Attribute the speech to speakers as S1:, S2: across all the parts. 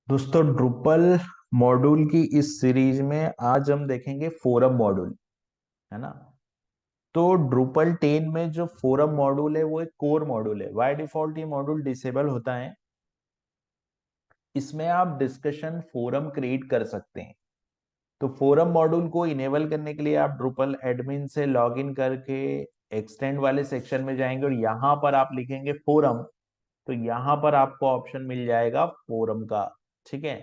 S1: दोस्तों ड्रुपल मॉड्यूल की इस सीरीज में आज हम देखेंगे फोरम मॉड्यूल। है ना। तो ड्रुपल 10 में जो फोरम मॉड्यूल है वो एक कोर मॉड्यूल है। बाय डिफॉल्ट ये मॉड्यूल डिसेबल होता है। इसमें आप डिस्कशन फोरम क्रिएट कर सकते हैं। तो फोरम मॉड्यूल को इनेबल करने के लिए आप ड्रुपल एडमिन से लॉग इन करके एक्सटेंड वाले सेक्शन में जाएंगे और यहाँ पर आप लिखेंगे फोरम। तो यहाँ पर आपको ऑप्शन मिल जाएगा फोरम का। ठीक है।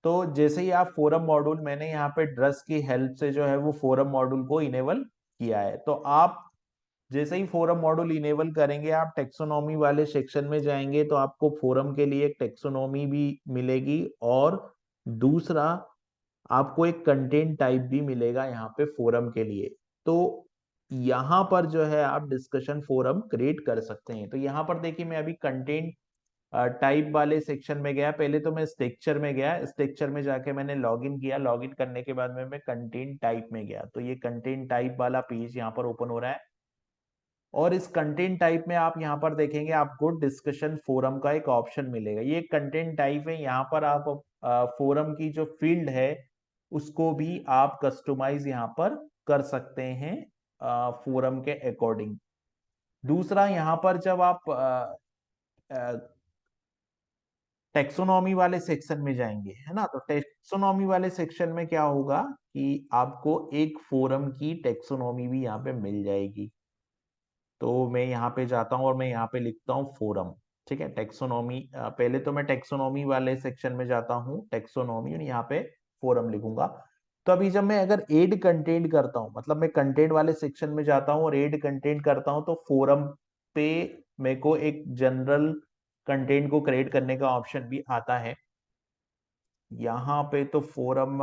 S1: तो जैसे ही आप फोरम मॉड्यूल मैंने यहाँ पे ड्रस की हेल्प से जो है वो फोरम मॉड्यूल को इनेबल किया है। तो आप जैसे ही फोरम मॉड्यूल इनेबल करेंगे आप टेक्सोनॉमी वाले सेक्शन में जाएंगे तो आपको फोरम के लिए एक टेक्सोनॉमी भी मिलेगी और दूसरा आपको एक कंटेंट टाइप भी मिलेगा यहाँ पे फोरम के लिए। तो यहाँ पर जो है आप डिस्कशन फोरम क्रिएट कर सकते हैं। तो यहाँ पर देखिए मैं अभी कंटेंट टाइप वाले सेक्शन में गया। पहले तो मैं स्ट्रक्चर में गया, स्ट्रक्चर में जाके मैंने लॉगिन किया। लॉगिन करने के बाद में मैं कंटेंट टाइप में गया तो ये कंटेंट टाइप वाला पेज यहाँ पर ओपन हो रहा है। और इस कंटेंट टाइप में आप यहाँ पर देखेंगे आपको डिस्कशन फोरम का एक ऑप्शन मिलेगा। ये कंटेंट टाइप है। यहाँ पर आप फोरम की जो फील्ड है उसको भी आप कस्टमाइज यहाँ पर कर सकते हैं फोरम के अकॉर्डिंग। दूसरा यहाँ पर जब आप टेक्सोनॉमी वाले सेक्शन में जाएंगे, है ना, तो टेक्सोनॉमी वाले सेक्शन में क्या होगा कि आपको एक फोरम की टेक्सोनॉमी भी यहाँ पे मिल जाएगी। तो मैं यहाँ पे जाता हूँ और मैं यहाँ पे लिखता हूँ फोरम। ठीक है। टेक्सोनॉमी पहले तो मैं टेक्सोनॉमी वाले सेक्शन में जाता हूँ, टेक्सोनॉमी, और यहाँ पे फोरम लिखूंगा। तो अभी जब मैं अगर एड कंटेंट करता हूँ, मतलब मैं कंटेंट वाले सेक्शन में जाता हूँ और एड कंटेंट करता हूँ, तो फोरम पे मेरे को एक जनरल कंटेंट को क्रिएट करने का ऑप्शन भी आता है। यहाँ पे तो फोरम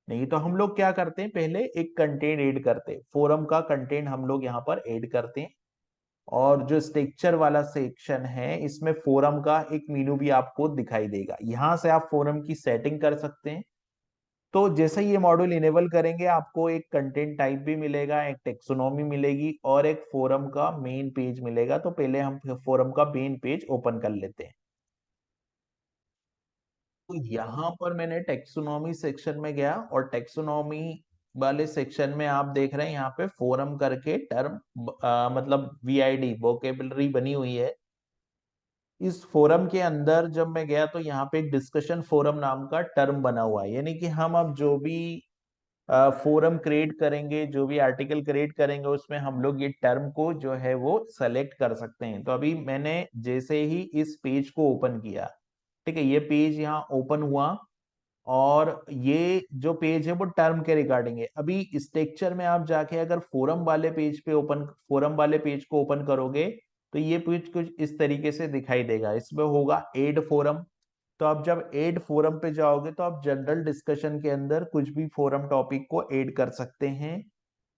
S1: नहीं, तो हम लोग क्या करते हैं, पहले एक कंटेंट ऐड करते हैं, फोरम का कंटेंट हम लोग यहाँ पर ऐड करते हैं। और जो स्ट्रक्चर वाला सेक्शन है इसमें फोरम का एक मेनू भी आपको दिखाई देगा। यहां से आप फोरम की सेटिंग कर सकते हैं। तो जैसे ही ये मॉड्यूल इनेबल करेंगे आपको एक कंटेंट टाइप भी मिलेगा, एक टेक्सोनॉमी मिलेगी और एक फोरम का मेन पेज मिलेगा। तो पहले हम फोरम का मेन पेज ओपन कर लेते हैं। तो यहाँ पर मैंने टेक्सोनॉमी सेक्शन में गया और टेक्सोनॉमी वाले सेक्शन में आप देख रहे हैं यहाँ पे फोरम करके टर्म मतलब वीआईडी वोकेबलरी बनी हुई है। इस फोरम के अंदर जब मैं गया तो यहाँ पे एक डिस्कशन फोरम नाम का टर्म बना हुआ है। यानी कि हम अब जो भी फोरम क्रिएट करेंगे, जो भी आर्टिकल क्रिएट करेंगे, उसमें हम लोग ये टर्म को जो है वो सेलेक्ट कर सकते हैं। तो अभी मैंने जैसे ही इस पेज को ओपन किया, ठीक है, ये पेज यहाँ ओपन हुआ और ये जो पेज है वो टर्म के रिगार्डिंग है। अभी स्ट्रक्चर में आप जाके अगर फोरम वाले पेज को ओपन करोगे तो ये पेज कुछ इस तरीके से दिखाई देगा। इसमें होगा एड फोरम। तो आप जब एड फोरम पे जाओगे तो आप जनरल डिस्कशन के अंदर कुछ भी फोरम टॉपिक को ऐड कर सकते हैं।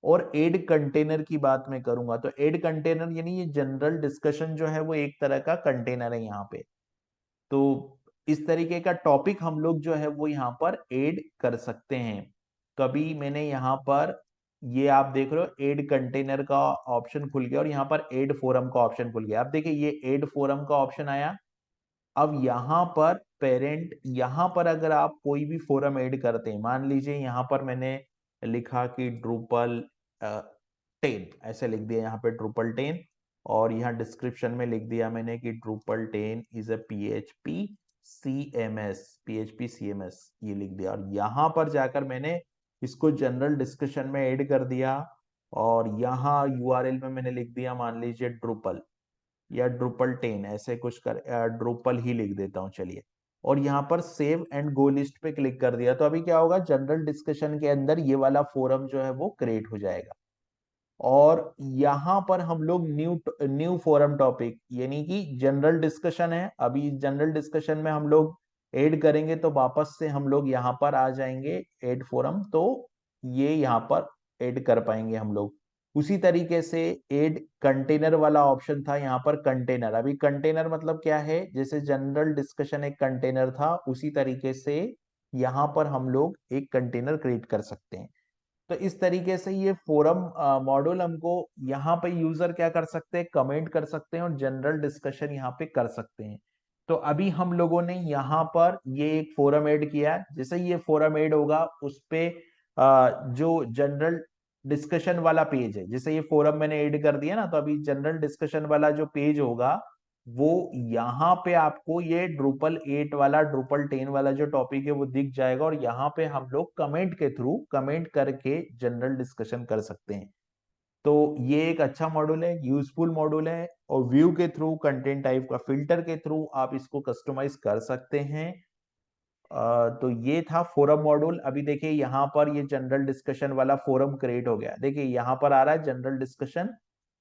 S1: और एड कंटेनर की बात मैं करूंगा तो एड कंटेनर यानी ये जनरल डिस्कशन जो है वो एक तरह का कंटेनर है यहाँ पे। तो इस तरीके का टॉपिक हम लोग जो है वो यहाँ पर ऐड कर सकते हैं। तो अभी मैंने यहाँ पर ये आप देख रहे हो ऐड कंटेनर का ऑप्शन खुल गया और यहाँ पर ऐड फोरम का ऑप्शन खुल गया। अब देखिए ये ऐड फोरम का ऑप्शन आया। अब यहाँ पर पेरेंट, यहाँ पर अगर आप कोई भी फोरम ऐड करते हैं, मान लीजिए यहाँ पर मैंने लिखा कि ड्रूपल 10, ऐसे लिख दिया यहाँ पे ड्रूपल 10। और यहाँ डिस्क्रिप्शन में लिख दिया मैंने कि Drupal 10 is a PHP CMS ये लिख दिया। और यहाँ पर जाकर मैंने इसको जनरल डिस्कशन में ऐड कर दिया। और यहाँ यूआरएल में मैंने लिख दिया मान लीजिए ड्रूपल या ड्रूपल 10, ऐसे कुछ कर ड्रूपल ही लिख देता हूँ चलिए। और यहाँ पर सेव एंड गो लिस्ट पे क्लिक कर दिया। तो अभी क्या होगा, जनरल डिस्कशन के अंदर ये वाला फोरम जो है वो क्रिएट हो जाएगा। और यहाँ पर हम लोग न्यू न्यू फोरम टॉपिक, यानी कि जनरल डिस्कशन है, अभी जनरल डिस्कशन में हम लोग ऐड करेंगे तो वापस से हम लोग यहाँ पर आ जाएंगे ऐड फोरम। तो ये यहाँ पर ऐड कर पाएंगे हम लोग। उसी तरीके से ऐड कंटेनर वाला ऑप्शन था यहाँ पर कंटेनर। अभी कंटेनर मतलब क्या है, जैसे जनरल डिस्कशन एक कंटेनर था उसी तरीके से यहाँ पर हम लोग एक कंटेनर क्रिएट कर सकते हैं। तो इस तरीके से ये फोरम मॉड्यूल हमको यहाँ पे यूजर क्या कर सकते हैं, कमेंट कर सकते हैं और जनरल डिस्कशन यहाँ पे कर सकते हैं। तो अभी हम लोगों ने यहाँ पर ये एक फोरम ऐड किया। जैसे ये फोरम ऐड होगा उस पे जो जनरल डिस्कशन वाला पेज है, जैसे ये फोरम मैंने ऐड कर दिया ना, तो अभी जनरल डिस्कशन वाला जो पेज होगा वो यहाँ पे आपको ये ड्रूपल 8 वाला ड्रूपल 10 वाला जो टॉपिक है वो दिख जाएगा, और यहाँ पे हम लोग कमेंट के थ्रू कमेंट करके जनरल डिस्कशन कर सकते हैं। तो ये एक अच्छा मॉड्यूल है, यूजफुल मॉड्यूल है, और व्यू के थ्रू, कंटेंट टाइप का फिल्टर के थ्रू आप इसको कस्टमाइज कर सकते हैं। तो ये था फोरम मॉड्यूल। अभी देखिए यहाँ पर ये जनरल डिस्कशन वाला फोरम क्रिएट हो गया। देखिए यहाँ पर आ रहा है जनरल डिस्कशन,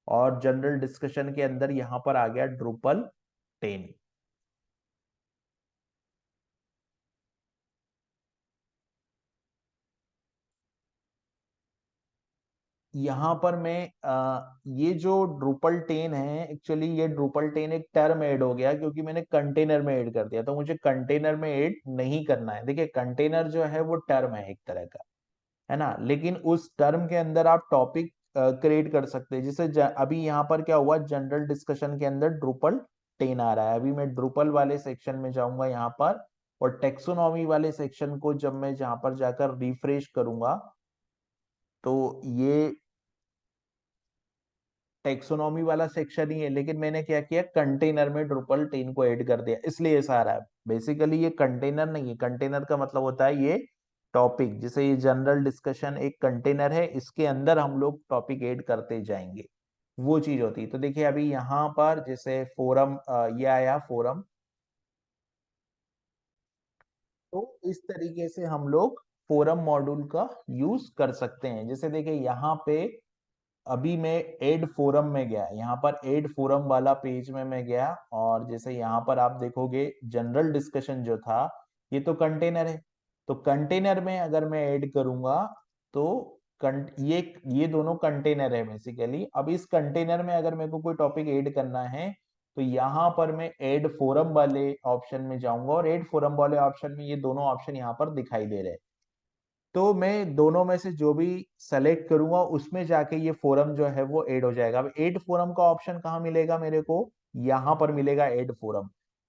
S1: और जनरल डिस्कशन के अंदर यहाँ पर आ गया ड्रूपल 10। यहाँ पर मैं ये जो ड्रूपल 10 है, एक्चुअली ये ड्रूपल 10 एक टर्म ऐड हो गया क्योंकि मैंने कंटेनर में ऐड कर दिया, तो मुझे कंटेनर में ऐड नहीं करना है। देखिए कंटेनर जो है वो टर्म है एक तरह का, है ना, लेकिन उस टर्म के अंदर आप टॉपिक क्रिएट कर सकते हैं। जैसे अभी यहाँ पर क्या हुआ, जनरल डिस्कशन के अंदर ड्रूपल 10 आ रहा है। अभी मैं ड्रूपल वाले सेक्शन में जाऊंगा यहाँ पर, और टेक्सोनॉमी वाले सेक्शन को जब मैं जहां पर जाकर रिफ्रेश करूंगा, तो ये टेक्सोनॉमी वाला सेक्शन ही है, लेकिन मैंने क्या किया, कंटेनर में ड्रूपल 10 को ऐड कर दिया, इसलिए ऐसा आ रहा है। बेसिकली ये कंटेनर नहीं है, कंटेनर का मतलब होता है ये टॉपिक। जैसे ये जनरल डिस्कशन एक कंटेनर है, इसके अंदर हम लोग टॉपिक ऐड करते जाएंगे, वो चीज होती है। तो देखिए अभी यहाँ पर जैसे फोरम ये आया फोरम, तो इस तरीके से हम लोग फोरम मॉड्यूल का यूज कर सकते हैं। जैसे देखिए यहाँ पे अभी मैं एड फोरम में गया, यहाँ पर एड फोरम वाला पेज में मैं गया, और जैसे यहाँ पर आप देखोगे जनरल डिस्कशन जो था, ये तो कंटेनर है, तो कंटेनर में अगर मैं ऐड करूंगा तो ये दोनों कंटेनर है बेसिकली। अब इस कंटेनर में अगर मेरे को कोई टॉपिक ऐड करना है, तो यहाँ पर मैं ऐड फोरम वाले ऑप्शन में जाऊंगा, और ऐड फोरम वाले ऑप्शन में ये दोनों ऑप्शन यहाँ पर दिखाई दे रहे हैं। तो मैं दोनों में से जो भी सेलेक्ट करूंगा उसमें जाके ये फोरम जो है वो ऐड हो जाएगा। अब ऐड फोरम का ऑप्शन कहाँ मिलेगा मेरे को, यहाँ पर मिलेगा ऐड फोरम।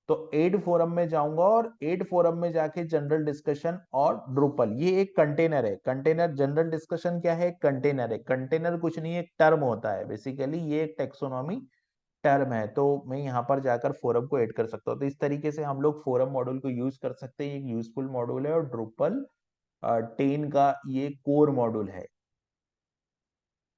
S1: तो ऐड फोरम में जाऊंगा, और ऐड फोरम में जाके जनरल डिस्कशन और ड्रूपल, ये एक कंटेनर है। कंटेनर जनरल डिस्कशन क्या है, कंटेनर है। कंटेनर कुछ नहीं, एक टर्म होता है बेसिकली, ये एक टेक्सोनॉमी टर्म है। तो मैं यहाँ पर जाकर फोरम को ऐड कर सकता हूँ। तो इस तरीके से हम लोग फोरम मॉड्यूल को यूज कर सकते हैं। एक यूजफुल मॉड्यूल है, और ड्रूपल 10 का ये कोर मॉड्यूल है।